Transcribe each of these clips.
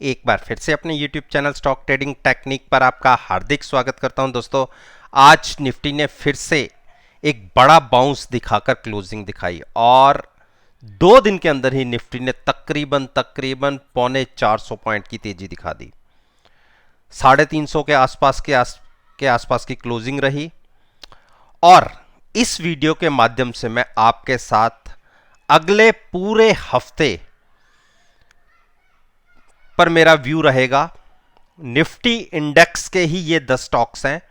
एक बार फिर से अपने YouTube channel stock trading technique पर आपका हार्दिक स्वागत करता हूं दोस्तों। आज निफ्टी ने फिर से एक बड़ा बाउंस दिखाकर क्लोजिंग दिखाई और 2 दिन के अंदर ही निफ्टी ने तकरीबन पौने 400 पॉइंट की तेजी दिखा दी। 350 के आसपास की क्लोजिंग रही और इस वीडियो के माध्यम से मैं आपके साथ अगले पूरे हफ्ते पर मेरा व्यू रहेगा। निफ्टी इंडेक्स के ही ये 10 स्टॉक्स हैं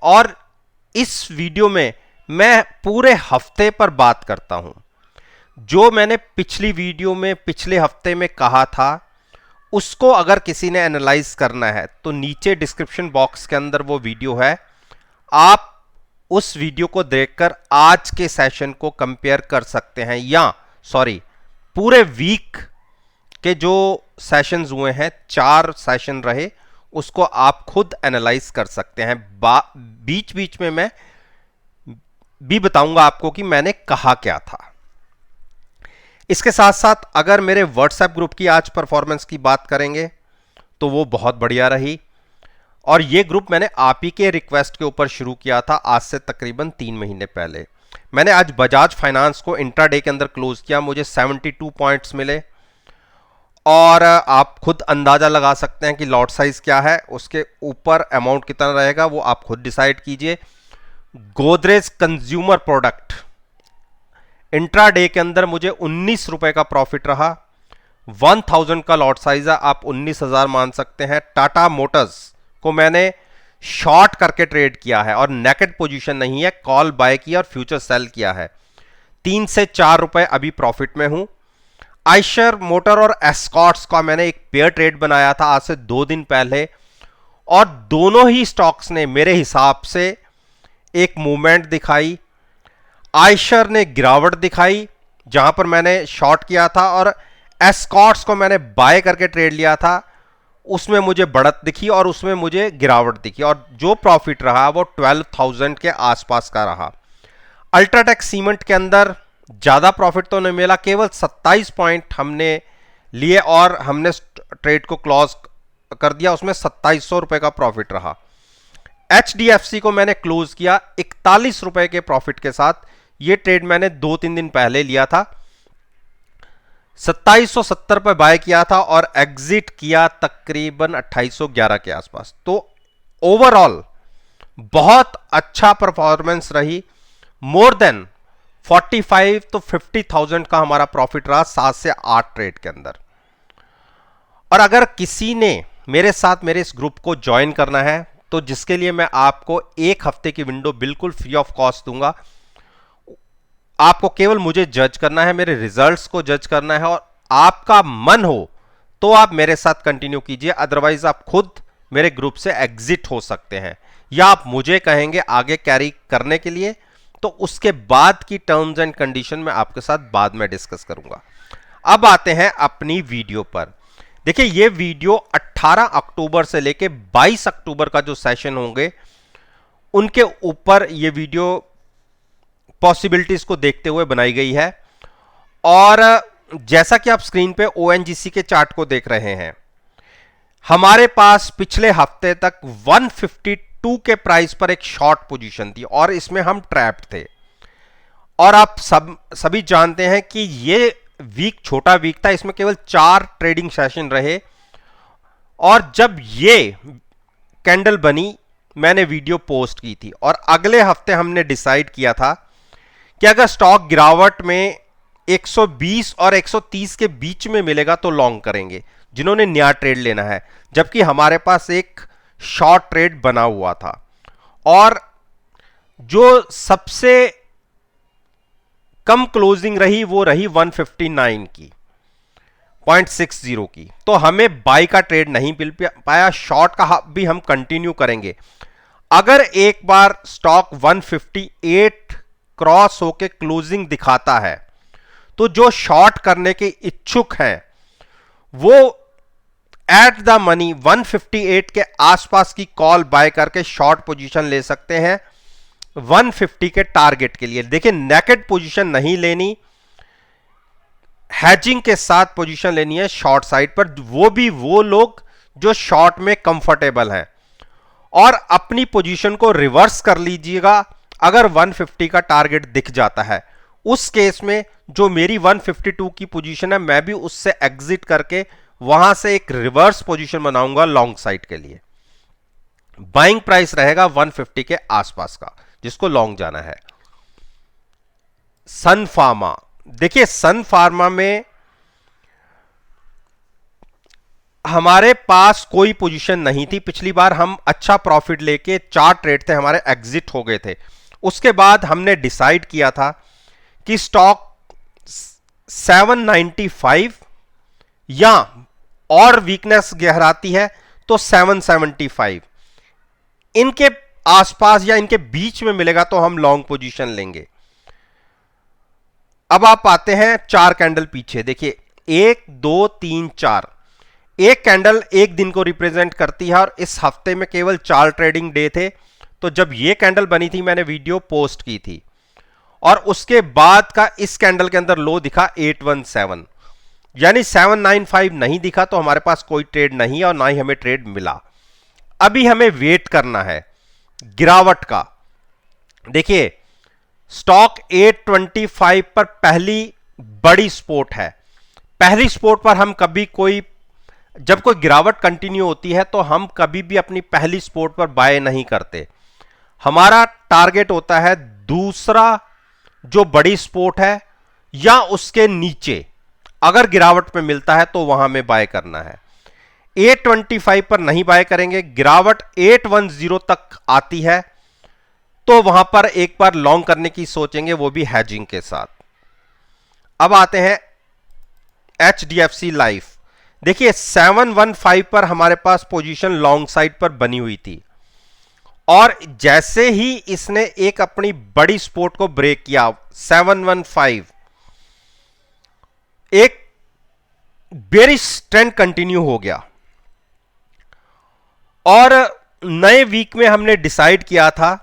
और इस वीडियो में मैं पूरे हफ्ते पर बात करता हूं। जो मैंने पिछली वीडियो में पिछले हफ्ते में कहा था उसको अगर किसी ने एनालाइज करना है तो नीचे डिस्क्रिप्शन बॉक्स के अंदर वो वीडियो है। आप उस वीडियो को देखकर आज के सेशन को कंपेयर कर सकते हैं, या पूरे वीक के जो सेशंस हुए हैं, 4 सेशन रहे, उसको आप खुद एनालाइज कर सकते हैं। बीच बीच में मैं भी बताऊंगा आपको कि मैंने कहा क्या था। इसके साथ साथ अगर मेरे व्हाट्सएप ग्रुप की आज परफॉर्मेंस की बात करेंगे तो वो बहुत बढ़िया रही और ये ग्रुप मैंने आप ही के रिक्वेस्ट के ऊपर शुरू किया था आज से तकरीबन 3 महीने पहले। मैंने आज बजाज फाइनेंस को इंट्राडे के अंदर क्लोज किया, मुझे 72 पॉइंट्स मिले और आप खुद अंदाजा लगा सकते हैं कि लॉट साइज क्या है, उसके ऊपर अमाउंट कितना रहेगा वो आप खुद डिसाइड कीजिए। गोदरेज कंज्यूमर प्रोडक्ट इंट्राडे के अंदर मुझे 19 रुपए का प्रॉफिट रहा। 1000 का लॉट साइज है, आप 19,000 मान सकते हैं। टाटा मोटर्स को मैंने शॉर्ट करके ट्रेड किया है और नेकेड पोजीशन नहीं है, कॉल बाय किया और फ्यूचर सेल किया है। 3 से 4 रुपए अभी प्रॉफिट में हूं। आइशर मोटर और एस्कॉर्ट्स का मैंने एक पेयर ट्रेड बनाया था आज से 2 दिन पहले और दोनों ही स्टॉक्स ने मेरे हिसाब से एक मूवमेंट दिखाई। आइशर ने गिरावट दिखाई जहां पर मैंने शॉर्ट किया था और एस्कॉर्ट्स को मैंने बाय करके ट्रेड लिया था, उसमें मुझे बढ़त दिखी और उसमें मुझे गिरावट दिखी और जो प्रॉफिट रहा वो 12,000 के आसपास का रहा। अल्ट्राटेक सीमेंट के अंदर ज्यादा प्रॉफिट तो नहीं मिला, केवल 27 पॉइंट हमने लिए और हमने ट्रेड को क्लोज कर दिया, उसमें 2700 रुपए का प्रॉफिट रहा। HDFC को मैंने क्लोज किया 41 रुपए के प्रॉफिट के साथ। यह ट्रेड मैंने 2-3 दिन पहले लिया था, 2770 पे बाय किया था और एग्जिट किया तकरीबन 2811 के आसपास। तो ओवरऑल बहुत अच्छा परफॉर्मेंस रही। मोर देन 45 तो 50,000 का हमारा प्रॉफिट रहा 7 से 8 ट्रेड के अंदर। और अगर किसी ने मेरे साथ मेरे इस ग्रुप को ज्वाइन करना है तो जिसके लिए मैं आपको 1 हफ्ते की विंडो बिल्कुल फ्री ऑफ कॉस्ट दूंगा। आपको केवल मुझे जज करना है, मेरे रिजल्ट्स को जज करना है और आपका मन हो तो आप मेरे साथ कंटिन्यू कीजिए, अदरवाइज आप खुद मेरे ग्रुप से एग्जिट हो सकते हैं या आप मुझे कहेंगे आगे कैरी करने के लिए, तो उसके बाद की टर्म्स एंड कंडीशन मैं आपके साथ बाद में डिस्कस करूंगा। अब आते हैं अपनी वीडियो पर। देखिए ये वीडियो 18 अक्टूबर से लेके 22 अक्टूबर का जो सेशन होंगे उनके ऊपर ये वीडियो पॉसिबिलिटीज को देखते हुए बनाई गई है। और जैसा कि आप स्क्रीन पे ONGC के चार्ट को देख रहे हैं, हमारे पास पिछले हफ्ते तक 152 के प्राइस पर एक शॉर्ट पोजीशन थी और इसमें हम ट्रैप्ड थे। और आप सभी जानते हैं कि ये वीक छोटा वीक था, इसमें केवल 4 ट्रेडिंग सेशन रहे और जब ये कैंडल बनी मैंने वीडियो पोस्ट की थी और अगले हफ्ते हमने डिसाइड किया था कि अगर स्टॉक गिरावट में 120 और 130 के बीच में मिलेगा तो लॉन्ग करेंगे जिन्होंने नया ट्रेड लेना है, जबकि हमारे पास एक शॉर्ट ट्रेड बना हुआ था और जो सबसे कम क्लोजिंग रही वो रही 159 की 0.60 की। तो हमें बाई का ट्रेड नहीं मिल पाया, शॉर्ट का भी हम कंटिन्यू करेंगे। अगर एक बार स्टॉक 158 क्रॉस होके क्लोजिंग दिखाता है तो जो शॉर्ट करने के इच्छुक हैं वो एट द मनी 158 के आसपास की कॉल बाय करके शॉर्ट पोजीशन ले सकते हैं 150 के टारगेट के लिए। देखिए नेकेड पोजीशन नहीं लेनी, हैजिंग के साथ पोजीशन लेनी है शॉर्ट साइड पर, वो भी वो लोग जो शॉर्ट में कंफर्टेबल हैं, और अपनी पोजीशन को रिवर्स कर लीजिएगा अगर 150 का टारगेट दिख जाता है। उस केस में जो मेरी 152 की पोजीशन है, मैं भी उससे एग्जिट करके वहां से एक रिवर्स पोजीशन बनाऊंगा लॉन्ग साइड के लिए। बाइंग प्राइस रहेगा 150 के आसपास का, जिसको लॉन्ग जाना है। सन फार्मा, देखिए सन फार्मा में हमारे पास कोई पोजीशन नहीं थी। पिछली बार हम अच्छा प्रॉफिट लेके 4 ट्रेड थे हमारे, एग्जिट हो गए थे। उसके बाद हमने डिसाइड किया था कि स्टॉक 795 या और वीकनेस गहराती है तो 775 इनके आसपास या इनके बीच में मिलेगा तो हम लॉन्ग पोजीशन लेंगे। अब आप आते हैं 4 कैंडल पीछे, देखिए 1 2 3 4, एक कैंडल एक दिन को रिप्रेजेंट करती है और इस हफ्ते में केवल 4 ट्रेडिंग डे थे। तो जब ये कैंडल बनी थी मैंने वीडियो पोस्ट की थी, और उसके बाद का इस कैंडल के अंदर लो दिखा 817, यानी 795 नहीं दिखा तो हमारे पास कोई ट्रेड नहीं है और ना ही हमें ट्रेड मिला। अभी हमें वेट करना है गिरावट का। देखिए स्टॉक 825 पर पहली बड़ी सपोर्ट है। पहली सपोर्ट पर हम कभी जब कोई गिरावट कंटिन्यू होती है तो हम कभी भी अपनी पहली सपोर्ट पर बाय नहीं करते। हमारा टारगेट होता है दूसरा जो बड़ी सपोर्ट है या उसके नीचे, अगर गिरावट पे मिलता है तो वहां में बाय करना है। 825 पर नहीं बाय करेंगे, गिरावट 810 तक आती है तो वहां पर एक बार लॉन्ग करने की सोचेंगे, वो भी हैजिंग के साथ। अब आते हैं HDFC लाइफ। देखिए 715 पर हमारे पास पोजीशन लॉन्ग साइड पर बनी हुई थी, और जैसे ही इसने एक अपनी बड़ी सपोर्ट को ब्रेक किया 715, एक बेरिश ट्रेंड कंटिन्यू हो गया। और नए वीक में हमने डिसाइड किया था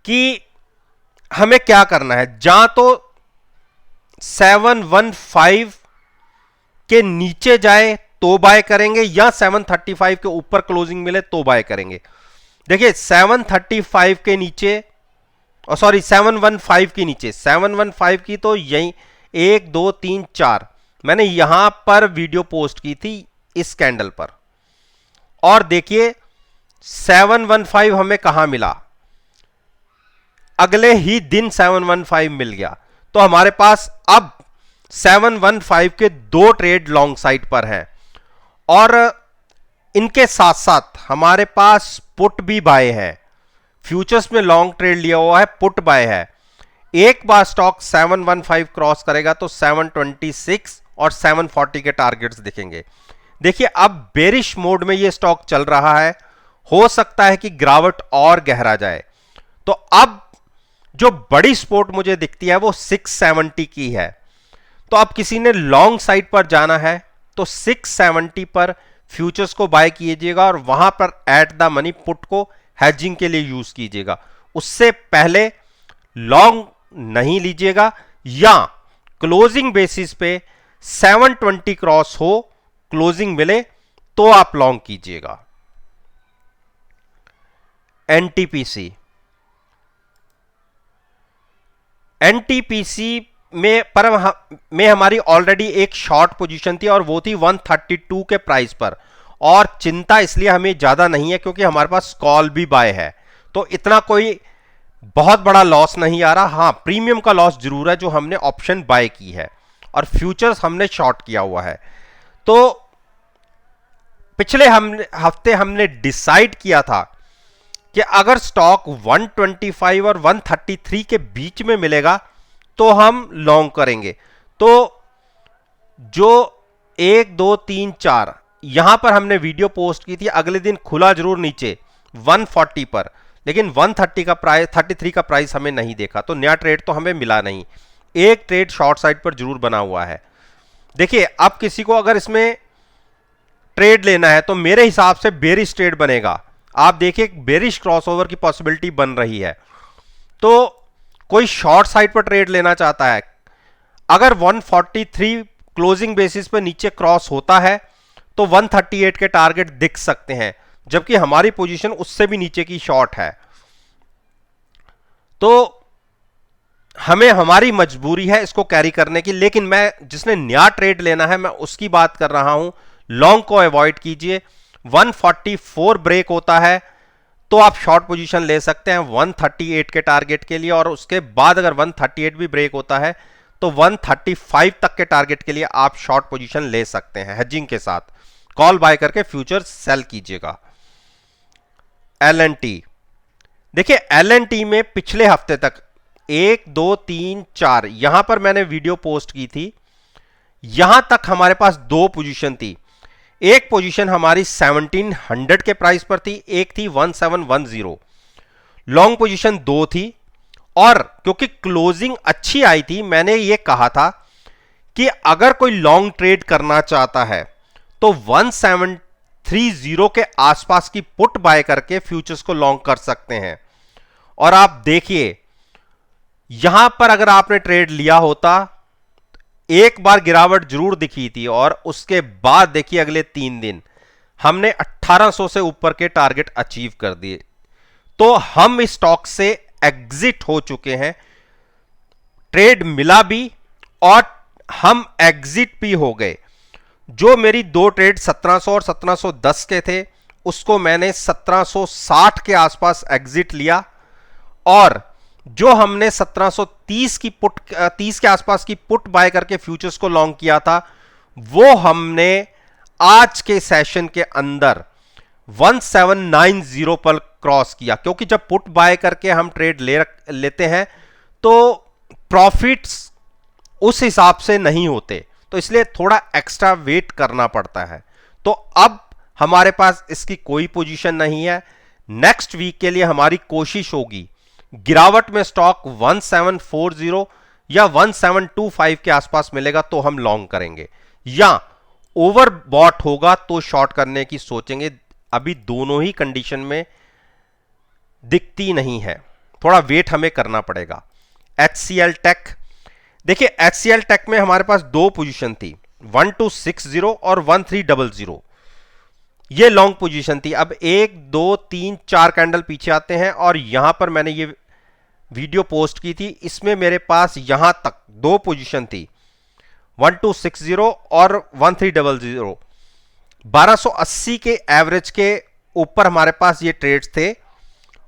कि हमें क्या करना है, जहां तो 715 के नीचे जाए तो बाय करेंगे या 735 के ऊपर क्लोजिंग मिले तो बाय करेंगे। देखिए 735 के नीचे, सॉरी 715 के नीचे, 715 की तो यही 1 2 3 4 मैंने यहां पर वीडियो पोस्ट की थी इस कैंडल पर, और देखिए 715 हमें कहां मिला, अगले ही दिन 715 मिल गया। तो हमारे पास अब 715 के 2 ट्रेड लॉन्ग साइड पर हैं, और इनके साथ साथ हमारे पास पुट भी बाय है। फ्यूचर्स में लॉन्ग ट्रेड लिया हुआ है, पुट बाय है। एक बार स्टॉक 715 क्रॉस करेगा तो 726 और 740 के टारगेट्स दिखेंगे। देखिए अब बेरिश मोड में ये स्टॉक चल रहा है, हो सकता है कि गिरावट और गहरा जाए। तो अब जो बड़ी सपोर्ट मुझे दिखती है वो 670 की है। तो अब किसी ने लॉन्ग साइड पर जाना है तो 670 पर फ्यूचर्स को बाय कीजिएगा और वहां पर एट द मनी पुट को हेजिंग के लिए यूज कीजिएगा। उससे पहले लॉन्ग नहीं लीजिएगा, या क्लोजिंग बेसिस पे 720 क्रॉस हो, क्लोजिंग मिले तो आप लॉन्ग कीजिएगा। एनटीपीसी में हमारी ऑलरेडी एक शॉर्ट पोजीशन थी और वो थी 132 के प्राइस पर, और चिंता इसलिए हमें ज्यादा नहीं है क्योंकि हमारे पास कॉल भी बाय है, तो इतना कोई बहुत बड़ा लॉस नहीं आ रहा। हां प्रीमियम का लॉस जरूर है जो हमने ऑप्शन बाय की है और फ्यूचर्स हमने शॉर्ट किया हुआ है। तो पिछले हफ्ते हमने डिसाइड किया था कि अगर स्टॉक 125 और 133 के बीच में मिलेगा तो हम लॉन्ग करेंगे। तो जो 1 2 3 4 यहां पर हमने वीडियो पोस्ट की थी, अगले दिन खुला जरूर नीचे 140 पर, लेकिन 130 का प्राइस 33 का प्राइस हमें नहीं देखा, तो नया ट्रेड तो हमें मिला नहीं। एक ट्रेड शॉर्ट साइड पर जरूर बना हुआ है। देखिए अब किसी को अगर इसमें ट्रेड लेना है तो मेरे हिसाब से बेरिश ट्रेड बनेगा। आप देखिए बेरिश क्रॉसओवर की पॉसिबिलिटी बन रही है, तो कोई शॉर्ट साइड पर ट्रेड लेना चाहता है, अगर 143 क्लोजिंग बेसिस पे नीचे क्रॉस होता है तो 138 के टारगेट दिख सकते हैं, जबकि हमारी पोजीशन उससे भी नीचे की शॉर्ट है। तो हमें हमारी मजबूरी है इसको कैरी करने की, लेकिन मैं जिसने नया ट्रेड लेना है मैं उसकी बात कर रहा हूं। लॉन्ग को अवॉइड कीजिए। 144 ब्रेक होता है तो आप शॉर्ट पोजीशन ले सकते हैं 138 के टारगेट के लिए, और उसके बाद अगर 138 भी ब्रेक होता है तो 135 तक के टारगेट के लिए आप शॉर्ट पोजीशन ले सकते हैं हेजिंग के साथ। कॉल बाय करके फ्यूचर सेल कीजिएगा। LNT, देखिए LNT में पिछले हफ्ते तक 1 2 3 4 यहां पर मैंने वीडियो पोस्ट की थी, यहां तक हमारे पास दो पोजीशन थी। एक पोजीशन हमारी 1700 के प्राइस पर थी, एक थी 1710। लॉन्ग पोजीशन दो थी, और क्योंकि क्लोजिंग अच्छी आई थी मैंने ये कहा था कि अगर कोई लॉन्ग ट्रेड करना चाहता है तो 1730 के आसपास की पुट बाय करके फ्यूचर्स को लॉन्ग कर सकते हैं। और आप देखिए यहां पर अगर आपने ट्रेड लिया होता, एक बार गिरावट जरूर दिखी थी, और उसके बाद देखिए अगले 3 दिन हमने 1800 से ऊपर के टारगेट अचीव कर दिए। तो हम इस स्टॉक से एग्जिट हो चुके हैं, ट्रेड मिला भी और हम एग्जिट भी हो गए। जो मेरी दो ट्रेड 1700 और 1710 के थे उसको मैंने 1760 के आसपास एग्जिट लिया, और जो हमने 1730 की पुट 30 के आसपास की पुट बाय करके फ्यूचर्स को लॉन्ग किया था वो हमने आज के सेशन के अंदर 1790 पर क्रॉस किया। क्योंकि जब पुट बाय करके हम ट्रेड लेते हैं तो प्रॉफिट्स उस हिसाब से नहीं होते, तो इसलिए थोड़ा एक्स्ट्रा वेट करना पड़ता है। तो अब हमारे पास इसकी कोई पोजीशन नहीं है। नेक्स्ट वीक के लिए हमारी कोशिश होगी गिरावट में स्टॉक 1740 या 1725 के आसपास मिलेगा तो हम लॉन्ग करेंगे, या ओवरबॉट होगा तो शॉर्ट करने की सोचेंगे। अभी दोनों ही कंडीशन में दिखती नहीं है, थोड़ा वेट हमें करना पड़ेगा। HCL टेक, देखिए HCL टेक में हमारे पास दो पोजीशन थी 1260 और 1300, ये लॉन्ग पोजीशन थी। अब 1 2 3 4 कैंडल पीछे आते हैं, और यहां पर मैंने ये वीडियो पोस्ट की थी, इसमें मेरे पास यहां तक दो पोजीशन थी 1260 और 1300। 1280 के एवरेज के ऊपर हमारे पास ये ट्रेड्स थे,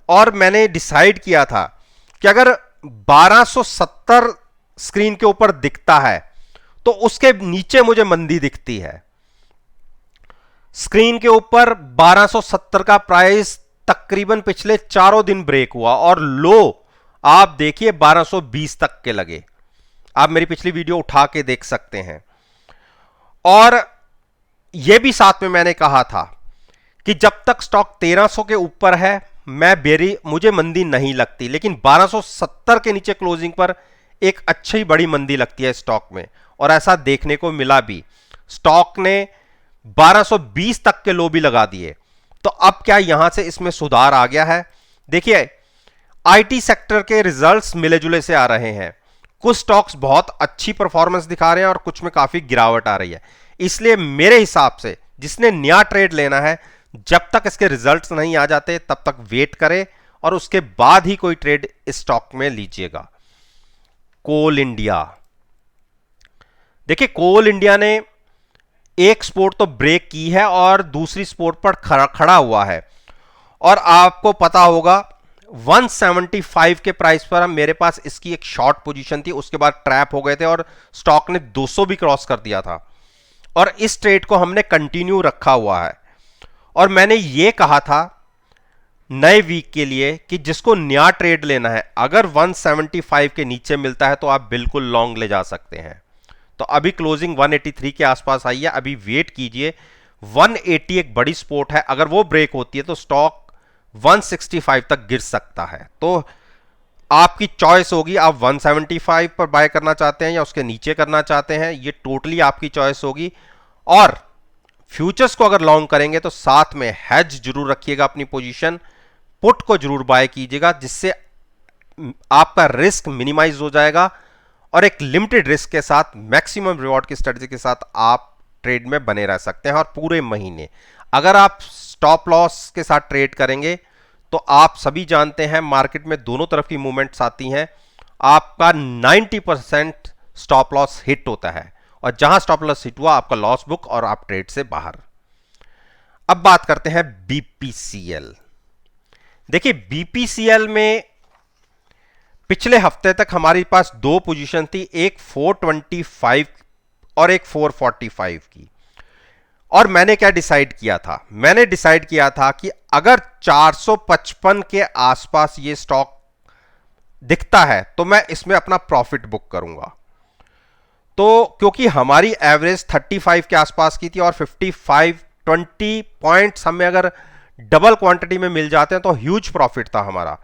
और मैंने डिसाइड किया था कि अगर 1270 स्क्रीन के ऊपर दिखता है तो उसके नीचे मुझे मंदी दिखती है। स्क्रीन के ऊपर 1270 का प्राइस तकरीबन पिछले चारों दिन ब्रेक हुआ, और लो आप देखिए 1220 तक के लगे। आप मेरी पिछली वीडियो उठा के देख सकते हैं। और यह भी साथ में मैंने कहा था कि जब तक स्टॉक 1300 के ऊपर है मुझे मंदी नहीं लगती, लेकिन 1270 के नीचे क्लोजिंग पर एक अच्छी बड़ी मंदी लगती है स्टॉक में, और ऐसा देखने को मिला भी। स्टॉक ने 1220 तक के लो भी लगा दिए। तो अब क्या यहां से इसमें सुधार आ गया है? देखिए आईटी सेक्टर के रिजल्ट्स मिले जुले से आ रहे हैं, कुछ स्टॉक्स बहुत अच्छी परफॉर्मेंस दिखा रहे हैं और कुछ में काफी गिरावट आ रही है। इसलिए मेरे हिसाब से जिसने नया ट्रेड लेना है, जब तक इसके रिजल्ट्स नहीं आ जाते तब तक वेट करे, और उसके बाद ही कोई ट्रेड इस स्टॉक में लीजिएगा। कोल इंडिया, देखिए कोल इंडिया ने एक सपोर्ट तो ब्रेक की है और दूसरी सपोर्ट पर खड़ा हुआ है, और आपको पता होगा 175 के प्राइस पर मेरे पास इसकी एक शॉर्ट पोजीशन थी, उसके बाद ट्रैप हो गए थे और स्टॉक ने 200 भी क्रॉस कर दिया था, और इस ट्रेड को हमने कंटिन्यू रखा हुआ है। और मैंने ये कहा था नए वीक के लिए कि जिसको नया ट्रेड लेना है, अगर 175 के नीचे मिलता है तो आप बिल्कुल लॉन्ग ले जा सकते हैं। तो अभी क्लोजिंग 183 के आसपास आई है, अभी वेट कीजिए। 180 एक बड़ी सपोर्ट है, अगर वो ब्रेक होती है तो स्टॉक 165 तक गिर सकता है। तो आपकी चॉइस होगी, आप 175 पर बाय करना चाहते हैं या उसके नीचे करना चाहते हैं, ये टोटली आपकी चॉइस होगी। और फ्यूचर्स को अगर लॉन्ग करेंगे तो साथ में हेज जरूर रखिएगा अपनी पोजीशन, पुट को जरूर बाय कीजिएगा, जिससे आपका रिस्क मिनिमाइज हो जाएगा और एक लिमिटेड रिस्क के साथ मैक्सिमम रिवॉर्ड की स्ट्रेटजी के साथ आप ट्रेड में बने रह सकते हैं। और पूरे महीने अगर आप स्टॉप लॉस के साथ ट्रेड करेंगे तो आप सभी जानते हैं मार्केट में दोनों तरफ की मूवमेंट्स आती हैं, आपका 90% स्टॉप लॉस हिट होता है, और जहां स्टॉप लॉस हिट हुआ आपका लॉस बुक और आप ट्रेड से बाहर। अब बात करते हैं बीपीसीएल। देखिए बीपीसीएल में पिछले हफ्ते तक हमारे पास दो पोजीशन थी, एक 425 और एक 445 की। और मैंने क्या डिसाइड किया था, मैंने डिसाइड किया था कि अगर 455 के आसपास ये स्टॉक दिखता है तो मैं इसमें अपना प्रॉफिट बुक करूंगा। तो क्योंकि हमारी एवरेज 35 के आसपास की थी और 55 20 पॉइंट्स हमें अगर डबल क्वांटिटी में मिल जाते हैं तो ह्यूज प्रॉफिट था हमारा।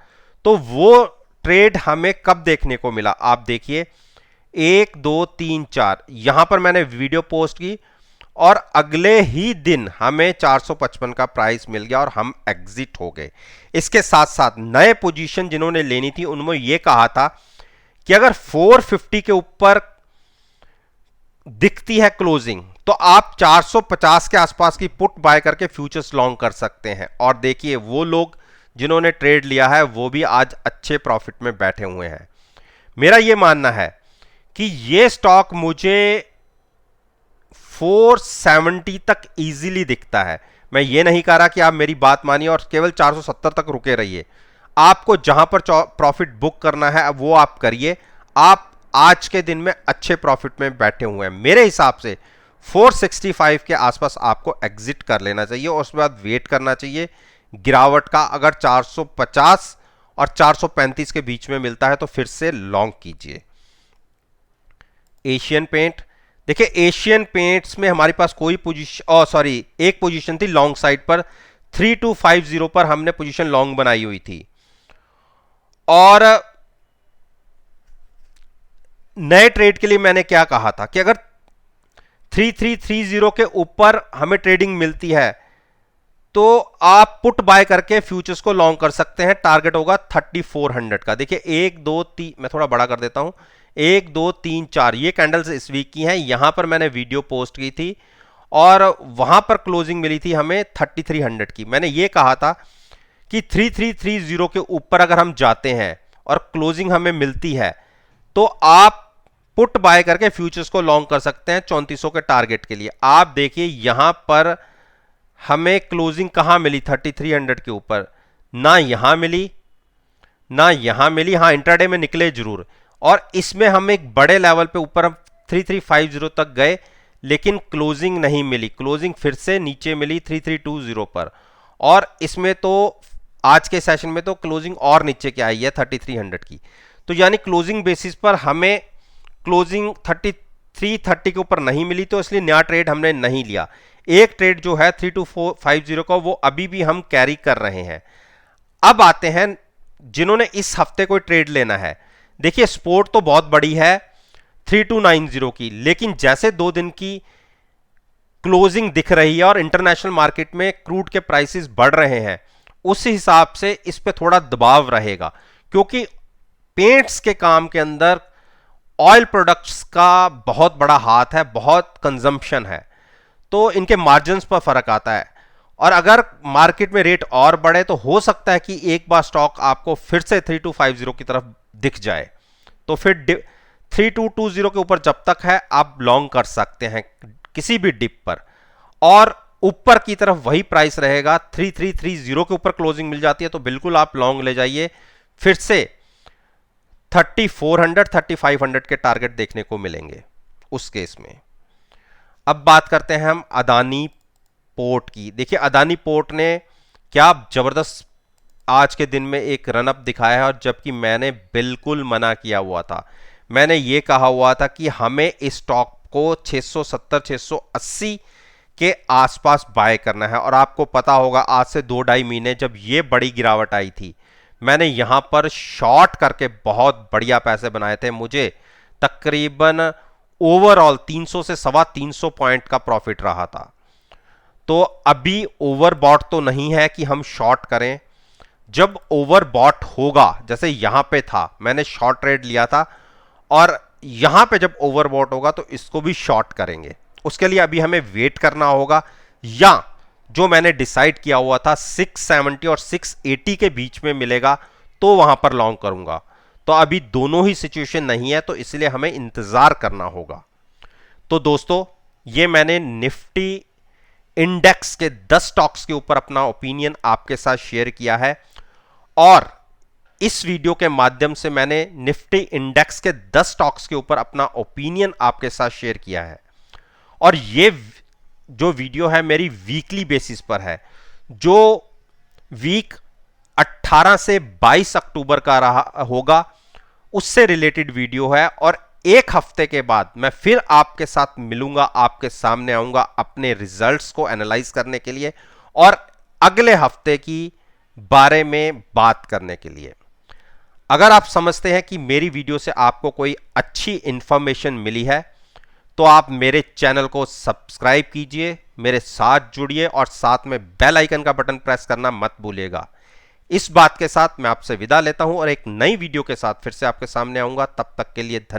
तो वो ट्रेड हमें कब देखने को मिला, आप देखिए 1 2 3 4 यहां पर मैंने वीडियो पोस्ट की और अगले ही दिन हमें 455 का प्राइस मिल गया और हम एग्जिट हो गए। इसके साथ साथ नए पोजीशन जिन्होंने लेनी थी उन्होंने ये कहा था कि अगर 450 के ऊपर दिखती है क्लोजिंग तो आप 450 के आसपास की पुट बाय करके फ्यूचर्स लॉन्ग कर सकते हैं। और देखिए वो लोग जिन्होंने ट्रेड लिया है वो भी आज अच्छे प्रॉफिट में बैठे हुए हैं। मेरा यह मानना है कि यह स्टॉक मुझे 470 तक इजीली दिखता है। मैं ये नहीं कह रहा कि आप मेरी बात मानिए और केवल 470 तक रुके रहिए। आपको जहां पर प्रॉफिट बुक करना है वो आप करिए। आप आज के दिन में अच्छे प्रॉफिट में बैठे हुए हैं। मेरे हिसाब से 465 के आसपास आपको एग्जिट कर लेना चाहिए और उसके बाद वेट करना चाहिए गिरावट का। अगर 450 और 435 के बीच में मिलता है तो फिर से लॉन्ग कीजिए। एशियन पेंट, देखिए एशियन पेंट्स में हमारे पास कोई पोजीशन एक पोजीशन थी लॉन्ग साइड पर 3250 पर हमने पोजीशन लॉन्ग बनाई हुई थी। और नए ट्रेड के लिए मैंने क्या कहा था कि अगर 3330 के ऊपर हमें ट्रेडिंग मिलती है तो आप पुट बाय करके फ्यूचर्स को लॉन्ग कर सकते हैं। टारगेट होगा 3400 का। देखिए 1 2 3, मैं थोड़ा बड़ा कर देता हूं, 1 2 3 4 ये कैंडल्स इस वीक की हैं। यहां पर मैंने वीडियो पोस्ट की थी और वहां पर क्लोजिंग मिली थी हमें 3300 की। मैंने ये कहा था कि 3330 के ऊपर अगर हम जाते हैं और क्लोजिंग हमें मिलती है तो आप पुट बाय करके फ्यूचर्स को लॉन्ग कर सकते हैं 3400 के टारगेट के लिए। आप देखिए यहां पर हमें क्लोजिंग कहां मिली 3300 के ऊपर, ना यहां मिली ना यहां मिली। हां इंट्राडे में निकले जरूर और इसमें हम एक बड़े लेवल पे ऊपर हम 3350 तक गए लेकिन क्लोजिंग नहीं मिली। क्लोजिंग फिर से नीचे मिली 3320 पर और इसमें तो आज के सेशन में तो क्लोजिंग और नीचे क्या आई है 3300 की। तो यानी क्लोजिंग बेसिस पर हमें क्लोजिंग 3330 के ऊपर नहीं मिली तो इसलिए नया ट्रेड हमने नहीं लिया। एक ट्रेड जो है 3250 का वो अभी भी हम कैरी कर रहे हैं। अब आते हैं जिन्होंने इस हफ्ते कोई ट्रेड लेना है। देखिए स्पोर्ट तो बहुत बड़ी है 3290 की, लेकिन जैसे 2 दिन की क्लोजिंग दिख रही है और इंटरनेशनल मार्केट में क्रूड के प्राइसेस बढ़ रहे हैं उस हिसाब से इस पे थोड़ा दबाव रहेगा क्योंकि पेंट्स के काम के अंदर ऑयल प्रोडक्ट्स का बहुत बड़ा हाथ है, बहुत कंजम्पशन है, तो इनके मार्जिन्स पर फर्क आता है। और अगर मार्केट में रेट और बढ़े तो हो सकता है कि एक बार स्टॉक आपको फिर से 3250 की तरफ दिख जाए, तो फिर 3220 के ऊपर जब तक है आप लॉन्ग कर सकते हैं किसी भी डिप पर। और ऊपर की तरफ वही प्राइस रहेगा 3330 के ऊपर क्लोजिंग मिल जाती है तो बिल्कुल आप लॉन्ग ले जाइए। फिर से 3400 3500 के टारगेट देखने को मिलेंगे उस केस में। अब बात करते हैं हम अदानी पोर्ट की। देखिए अदानी पोर्ट ने क्या जबरदस्त आज के दिन में एक रन अप दिखाया है और जबकि मैंने बिल्कुल मना किया हुआ था। मैंने ये कहा हुआ था कि हमें इस स्टॉक को 670 680 के आसपास बाय करना है। और आपको पता होगा आज से 2-2.5 महीने जब ये बड़ी गिरावट आई थी मैंने यहां पर शॉर्ट करके बहुत बढ़िया पैसे बनाए थे। मुझे तकरीबन ओवरऑल 300 से 325 पॉइंट का प्रॉफिट रहा था। तो अभी ओवरबॉट तो नहीं है कि हम शॉर्ट करें। जब ओवरबॉट होगा, जैसे यहां पे था मैंने शॉर्ट ट्रेड लिया था और यहां पे जब ओवरबॉट होगा तो इसको भी शॉर्ट करेंगे। उसके लिए अभी हमें वेट करना होगा, या जो मैंने डिसाइड किया हुआ था 670 और 680 के बीच में मिलेगा तो वहां पर लॉन्ग करूंगा। तो अभी दोनों ही सिचुएशन नहीं है, तो इसलिए हमें इंतजार करना होगा। तो दोस्तों, ये मैंने निफ्टी इंडेक्स के 10 स्टॉक्स के ऊपर अपना ओपिनियन आपके साथ शेयर किया है, और इस वीडियो के माध्यम से मैंने निफ्टी इंडेक्स के 10 स्टॉक्स के ऊपर अपना ओपिनियन आपके साथ शेयर किया है। और ये जो वीडियो है मेरी वीकली बेसिस पर है, जो वीक 18 से 22 अक्टूबर का रहा होगा उससे रिलेटेड वीडियो है। और एक हफ्ते के बाद मैं फिर आपके साथ मिलूंगा, आपके सामने आऊंगा अपने रिजल्ट्स को एनालाइज करने के लिए और अगले हफ्ते की बारे में बात करने के लिए। अगर आप समझते हैं कि मेरी वीडियो से आपको कोई अच्छी इंफॉर्मेशन मिली है तो आप मेरे चैनल को सब्सक्राइब कीजिए, मेरे साथ जुड़िए और साथ में बेल आइकन का बटन प्रेस करना मत भूलिएगा। इस बात के साथ मैं आपसे विदा लेता हूं और एक नई वीडियो के साथ फिर से आपके सामने आऊंगा। तब तक के लिए धन्यवाद।